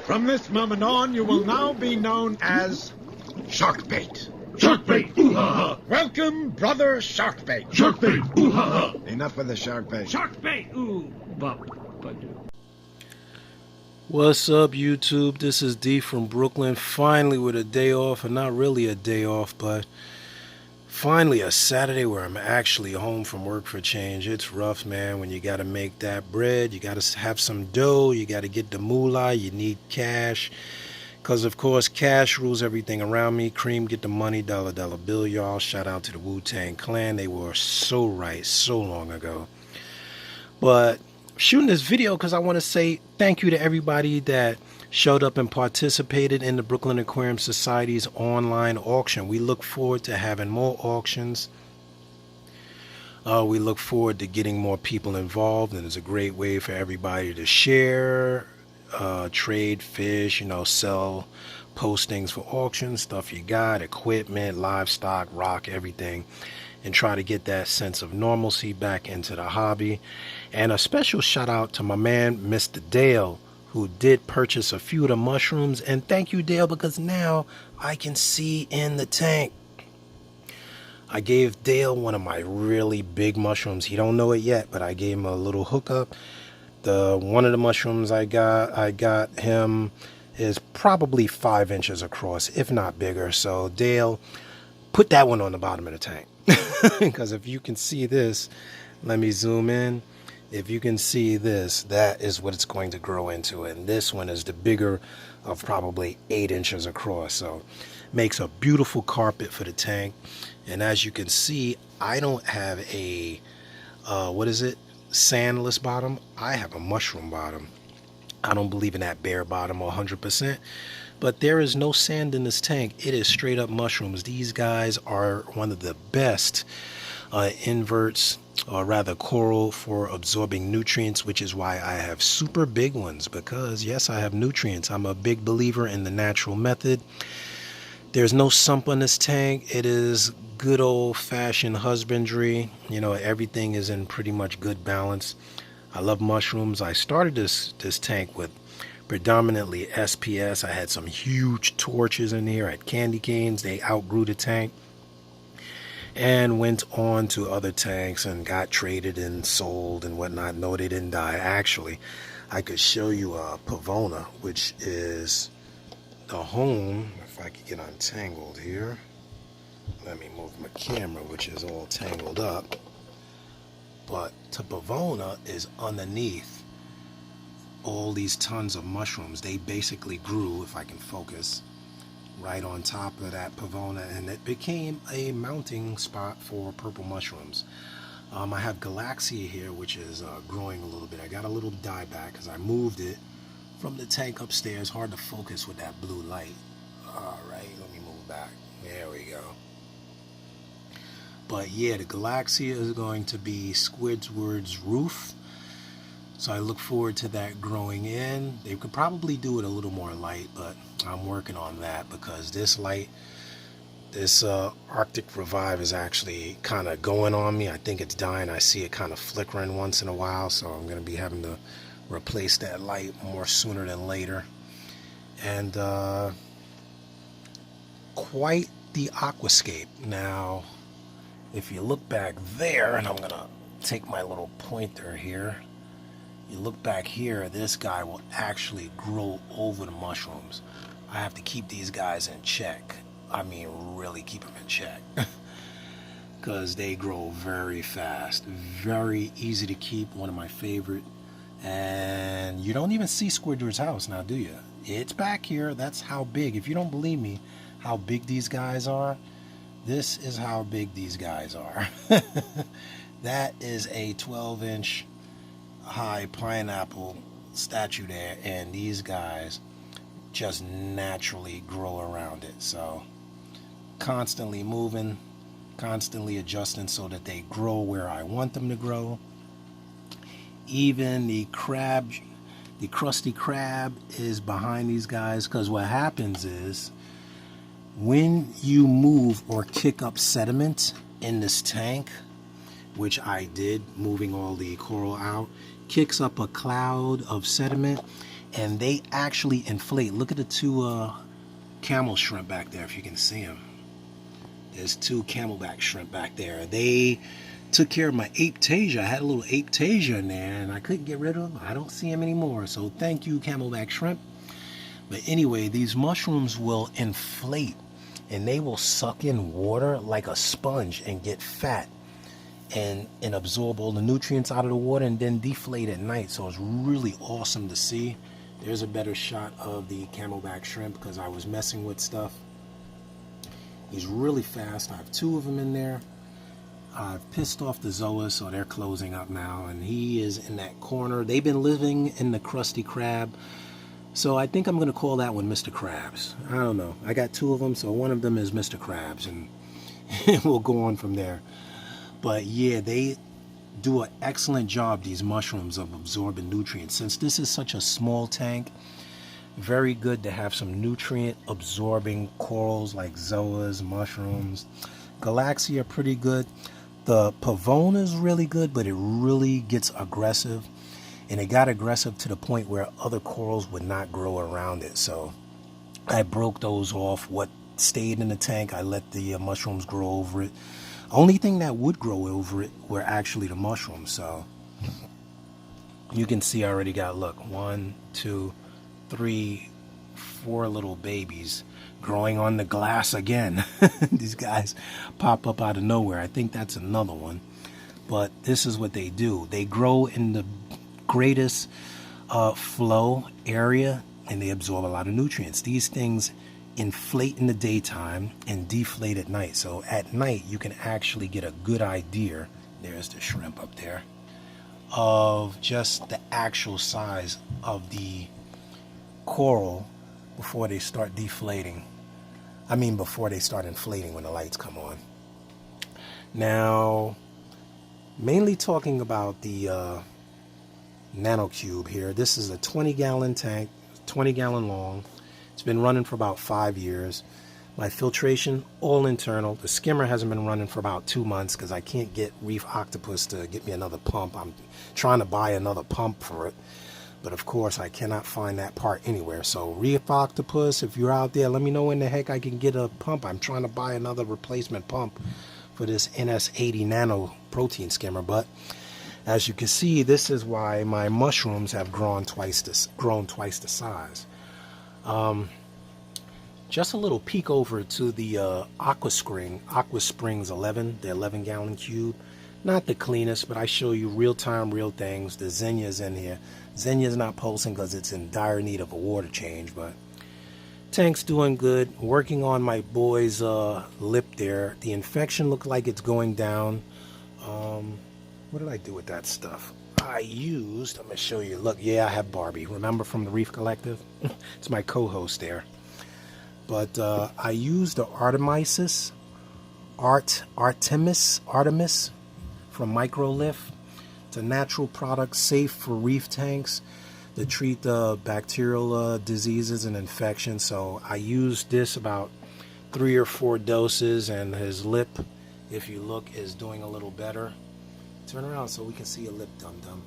From this moment on, you will now be known as Sharkbait. Sharkbait! Ooh-ha-ha! Welcome, brother Sharkbait. Sharkbait! Ooh-ha-ha! Enough with the Sharkbait. Sharkbait! Ooh! What's up, YouTube? This is D from Brooklyn, finally with a day off, and not really a day off, but finally a Saturday where I'm actually home from work for a change. It's rough, man, when you got to make that bread, you got to have some dough, you got to get the moolah, you need cash, because of course cash rules everything around me. Cream, get the money, dollar bill, y'all. Shout out to the Wu-Tang Clan. They were so right so long ago. But shooting this video because I want to say thank you to everybody that showed up and participated in the Brooklyn Aquarium Society's online auction. We look forward to having more auctions. We look forward to getting more people involved, and it's a great way for everybody to share, trade fish, sell postings for auctions, stuff you got, equipment, livestock, rock, everything, and try to get that sense of normalcy back into the hobby. And a special shout out to my man Mr. Dale, who did purchase a few of the mushrooms. And thank you, Dale, because now I can see in the tank. I gave Dale one of my really big mushrooms. He don't know it yet, but I gave him a little hookup. One of the mushrooms I got him is probably 5 inches across, if not bigger. So Dale, put that one on the bottom of the tank. Because if you can see this, let me zoom in. If you can see this, that is what it's going to grow into. And this one is the bigger of probably 8 inches across. So makes a beautiful carpet for the tank. And as you can see, I don't have a, sandless bottom. I have a mushroom bottom. I don't believe in that bare bottom 100%. But there is no sand in this tank. It is straight up mushrooms. These guys are one of the best inverts, or rather coral, for absorbing nutrients, which is why I have super big ones, because yes, I have nutrients. I'm a big believer in the natural method. There's no sump on this tank. It is good old-fashioned husbandry. Everything is in pretty much good balance. I love mushrooms. I started this tank with predominantly SPS. I had some huge torches in here. I had candy canes. They outgrew the tank and went on to other tanks and got traded and sold and whatnot. No, they didn't die. Actually, I could show you Pavona, which is the home. If I could get untangled here. Let me move my camera, which is all tangled up. But Pavona is underneath all these tons of mushrooms. They basically grew, if I can focus, right on top of that Pavona, and it became a mounting spot for purple mushrooms. I have Galaxia here, which is growing a little bit. I got a little dieback because I moved it from the tank upstairs. Hard to focus with that blue light. All right, let me move back. There we go. But yeah, the Galaxia is going to be Squidward's roof. So I look forward to that growing in. They could probably do it a little more light, but I'm working on that because this light, this Arctic Revive is actually kind of going on me. I think it's dying. I see it kind of flickering once in a while, so I'm going to be having to replace that light more sooner than later. And quite the aquascape. Now, if you look back there, and I'm going to take my little pointer here, you look back here, this guy will actually grow over the mushrooms. I have to keep these guys in check. I mean, really keep them in check. Because they grow very fast. Very easy to keep, one of my favorite. And you don't even see Squidward's house now, do you? It's back here. That's how big. If you don't believe me, how big these guys are, this is how big these guys are. That is a 12-inch high pineapple statue there, and these guys just naturally grow around it. So constantly moving, constantly adjusting so that they grow where I want them to grow. Even the crab, the crusty crab, is behind these guys, because what happens is when you move or kick up sediment in this tank, which I did, moving all the coral out, kicks up a cloud of sediment, and they actually inflate. Look at the two camel shrimp back there, if you can see them. There's two camelback shrimp back there. They took care of my aptasia. I had a little aptasia in there and I couldn't get rid of them. I don't see them anymore. So thank you, camelback shrimp. But anyway, these mushrooms will inflate and they will suck in water like a sponge and get fat and absorb all the nutrients out of the water and then deflate at night. So it's really awesome to see. There's a better shot of the camelback shrimp because I was messing with stuff. He's really fast. I have two of them in there. I've pissed off the zoas, so they're closing up now. And he is in that corner. They've been living in the Krusty Krab. So I think I'm going to call that one Mr. Krabs. I don't know. I got two of them, so one of them is Mr. Krabs. And we'll go on from there. But yeah, they do an excellent job, these mushrooms, of absorbing nutrients. Since this is such a small tank, very good to have some nutrient absorbing corals like zoas, mushrooms. Galaxia are pretty good. The pavone is really good, but it really gets aggressive. And it got aggressive to the point where other corals would not grow around it. So I broke those off. What stayed in the tank, I let the mushrooms grow over it. Only thing that would grow over it were actually the mushrooms. So you can see I already got, look, 1, 2, 3, 4 little babies growing on the glass again. These guys pop up out of nowhere. I think that's another one. But this is what they do. They grow in the greatest flow area and they absorb a lot of nutrients. These things inflate in the daytime and deflate at night. So at night you can actually get a good idea, there's the shrimp up there, of just the actual size of the coral before they start deflating. I mean before they start inflating when the lights come on. Now, mainly talking about the nanocube here. This is a 20-gallon tank, 20-gallon long. It's been running for about 5 years. My filtration, all internal. The skimmer hasn't been running for about 2 months because I can't get Reef Octopus to get me another pump. I'm trying to buy another pump for it. But of course, I cannot find that part anywhere. So Reef Octopus, if you're out there, let me know when the heck I can get a pump. I'm trying to buy another replacement pump for this NS80 nano protein skimmer. But as you can see, this is why my mushrooms have grown twice the size. Just a little peek over to the Aqua Springs 11, the 11-gallon cube. Not the cleanest, but I show you real time, real things. The Zinnia's in here. Zinnia's not pulsing because it's in dire need of a water change, but tank's doing good. Working on my boy's lip there. The infection looked like it's going down. What did I do with that stuff? I'm going to show you. Look, yeah, I have Barbie. Remember from the Reef Collective? It's my co-host there. But I used the Artemis from Microlift. It's a natural product, safe for reef tanks to treat the bacterial diseases and infections. So I used this about 3 or 4 doses, and his lip, if you look, is doing a little better. Turn around so we can see your lip, dum-dum.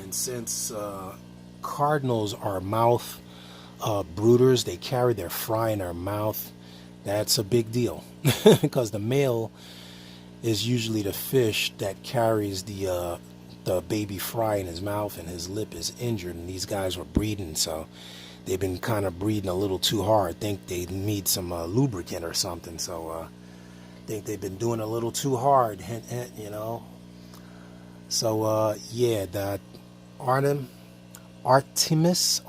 And since cardinals are mouth brooders, they carry their fry in their mouth. That's a big deal because the male is usually the fish that carries the baby fry in his mouth, and his lip is injured, and these guys were breeding, so they've been kind of breeding a little too hard. Think they need some lubricant or something, so think they've been doing a little too hard, hint, hint, you know. So yeah, the Artemis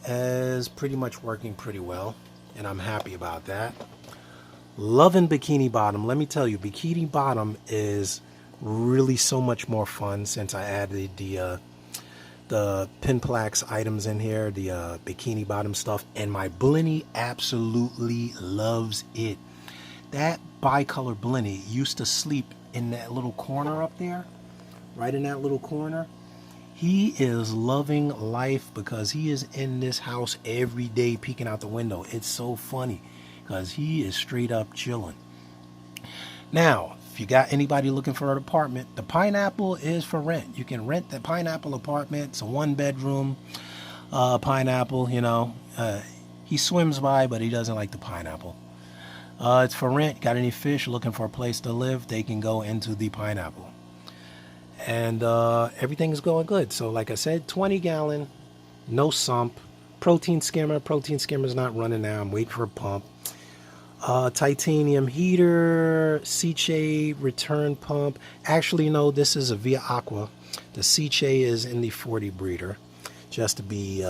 is pretty much working pretty well, and I'm happy about that. Loving Bikini Bottom. Let me tell you, Bikini Bottom is really so much more fun since I added the Pinplax items in here, the Bikini Bottom stuff, and my Blinny absolutely loves it. That bicolor Blinny used to sleep in that little corner up there, right in that little corner. He is loving life because he is in this house every day peeking out the window. It's so funny because he is straight up chilling. Now, if you got anybody looking for an apartment, the Pineapple is for rent. You can rent the Pineapple apartment. It's a 1-bedroom Pineapple, you know. He swims by, but he doesn't like the Pineapple. It's for rent. Got any fish looking for a place to live, they can go into the Pineapple. And everything is going good. So like I said, 20 gallon, no sump. Protein skimmer. Protein skimmer's not running now. I'm waiting for a pump. Titanium heater, Seache return pump. Actually, no, this is a Via Aqua. The Seache is in the 40 breeder, just to be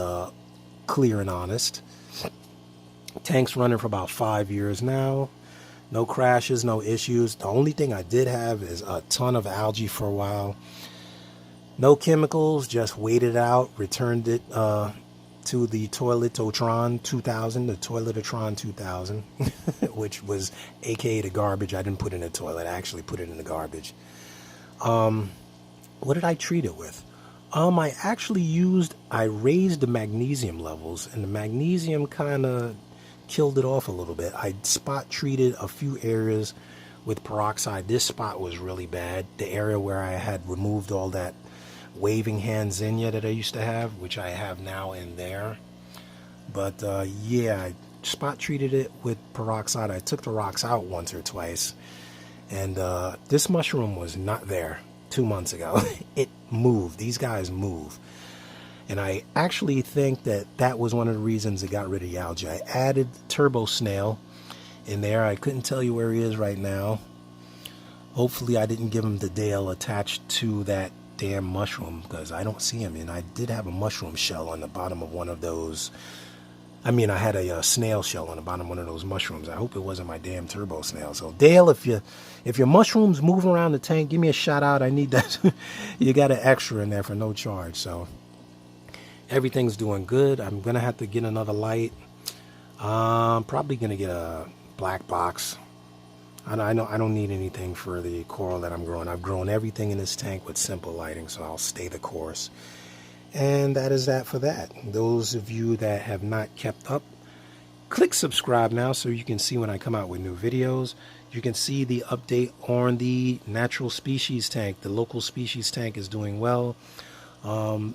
clear and honest. Tank's running for about 5 years now. No crashes, no issues. The only thing I did have is a ton of algae for a while. No chemicals, just waited out, returned it to the Toiletotron 2000, the Toiletotron 2000, which was aka the garbage. I didn't put it in the toilet, I actually put it in the garbage. What did I treat it with? I raised the magnesium levels, and the magnesium kind of killed it off a little bit. I spot treated a few areas with peroxide. This spot was really bad. The area where I had removed all that waving hand zinnia that I used to have, which I have now in there. But yeah, I spot treated it with peroxide. I took the rocks out once or twice, and this mushroom was not there 2 months ago. It moved. These guys move. And I actually think that that was one of the reasons it got rid of the algae. I added turbo snail in there. I couldn't tell you where he is right now. Hopefully I didn't give him the Dale attached to that damn mushroom, because I don't see him. And I did have a mushroom shell on the bottom of one of those. I mean, I had a snail shell on the bottom of one of those mushrooms. I hope it wasn't my damn turbo snail. So Dale, if your mushrooms move around the tank, give me a shout out. I need that. You got an extra in there for no charge. So everything's doing good. I'm gonna have to get another light. Probably gonna get a black box. I don't need anything for the coral that I'm growing. I've grown everything in this tank with simple lighting, so I'll stay the course. And that is that for that. Those of you that have not kept up, click subscribe now so you can see when I come out with new videos. You can see the update on the natural species tank. The local species tank is doing well.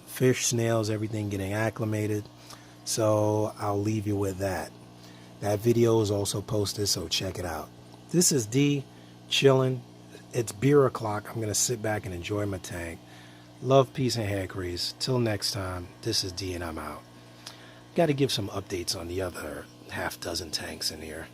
Fish, snails, everything getting acclimated. So I'll leave you with that. That video is also posted, so check it out. This is D, chilling. It's beer o'clock. I'm going to sit back and enjoy my tank. Love, peace, and hair grease. Till next time, this is D and I'm out. Got to give some updates on the other half dozen tanks in here.